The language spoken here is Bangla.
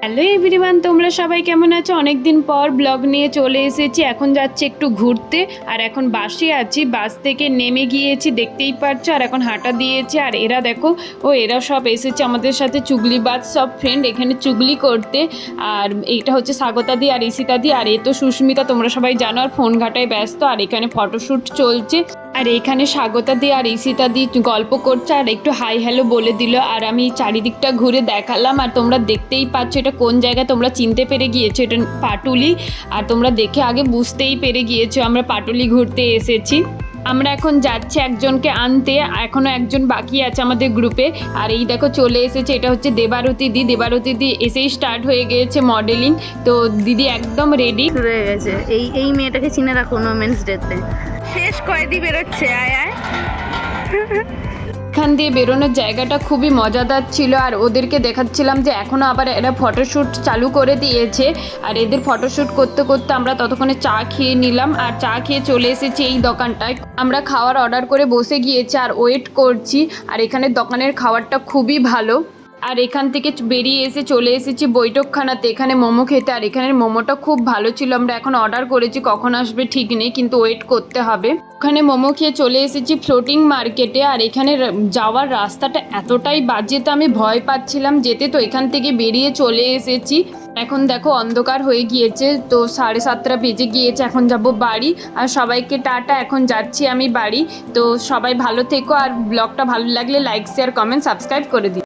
হ্যালো এভরিওয়ান, তোমরা সবাই কেমন আছো? অনেক দিন পর ব্লগ নিয়ে চলে এসেছি। এখন যাচ্ছি একটু ঘুরতে, আর এখন বাসে আছি। বাস থেকে নেমে গিয়েছি, দেখতেই পারছো, আর এখন হাঁটা দিয়েছি। আর এরা দেখো, এরা সব এসেছে আমাদের সাথে, চুগলিবাজ সব ফ্রেন্ড এখানে চুগলি করতে। আর এইটা হচ্ছে স্বাগতাদি আর ঈশিতাদি, আর এ তো সুস্মিতা, তোমরা সবাই জানো। আর ফোন ঘাটায় ব্যস্ত, আর এখানে ফটোশ্যুট চলছে। আর এখানে স্বাগতাদি আর ঈশিতাদি গল্প করছে, আর একটু হাই হ্যালো বলে দিল। আর আমি চারিদিকটা ঘুরে দেখালাম, আর তোমরা দেখতেই পাচ্ছ এটা কোন জায়গা, তোমরা চিনতে পেরে গিয়েছো, এটা পাটুলি। আর তোমরা দেখে আগে বুঝতেই পেরে গিয়েছো আমরা পাটুলি ঘুরতে এসেছি। আমরা এখন যাচ্ছি একজনকে আনতে, এখনও একজন বাকি আছে আমাদের গ্রুপে। আর এই দেখো চলে এসেছে, এটা হচ্ছে দেবারতী দি এসেই স্টার্ট হয়ে গিয়েছে মডেলিং। তো দিদি একদম রেডি হয়ে গেছে। এই মেয়েটাকে চিনে রাখো ওমেন্স ডেতে। শেষ কয়েদি বেরোচ্ছে, আয় আয়। এখান দিয়ে বেরোনোর জায়গাটা খুবই মজাদার ছিল, আর ওদেরকে দেখাচ্ছিলাম যে এখনও আবার এরা ফটোশ্যুট চালু করে দিয়েছে। আর এদের ফটোশ্যুট করতে করতে আমরা ততক্ষণে চা খেয়ে নিলাম, আর চা খেয়ে চলে এসেছি এই দোকানটায়। আমরা খাওয়ার অর্ডার করে বসে গিয়েছি আর ওয়েট করছি। আর এখানের দোকানের খাবারটা খুবই ভালো। আর এখান থেকে বেরিয়ে এসে চলে এসেছি বৈঠকখানাতে, এখানে মোমো খেতে। আর এখানের মোমোটা খুব ভালো ছিল। আমরা এখন অর্ডার করেছি, কখন আসবে ঠিক নেই, কিন্তু ওয়েট করতে হবে। ওখানে মোমো খেয়ে চলে এসেছি ফ্লোটিং মার্কেটে। আর এখানে যাওয়ার রাস্তাটা এতটাই বাজে, তো আমি ভয় পাচ্ছিলাম যেতে, তো এখান থেকে বেরিয়ে চলে এসেছি। এখন দেখো অন্ধকার হয়ে গিয়েছে, তো 7:30 বেজে গিয়েছে, এখন যাব বাড়ি। আর সবাইকে টাটা, এখন যাচ্ছি আমি বাড়ি। তো সবাই ভালো থেকো, আর ব্লগটা ভালো লাগলে লাইক শেয়ার কমেন্ট সাবস্ক্রাইব করে দিও।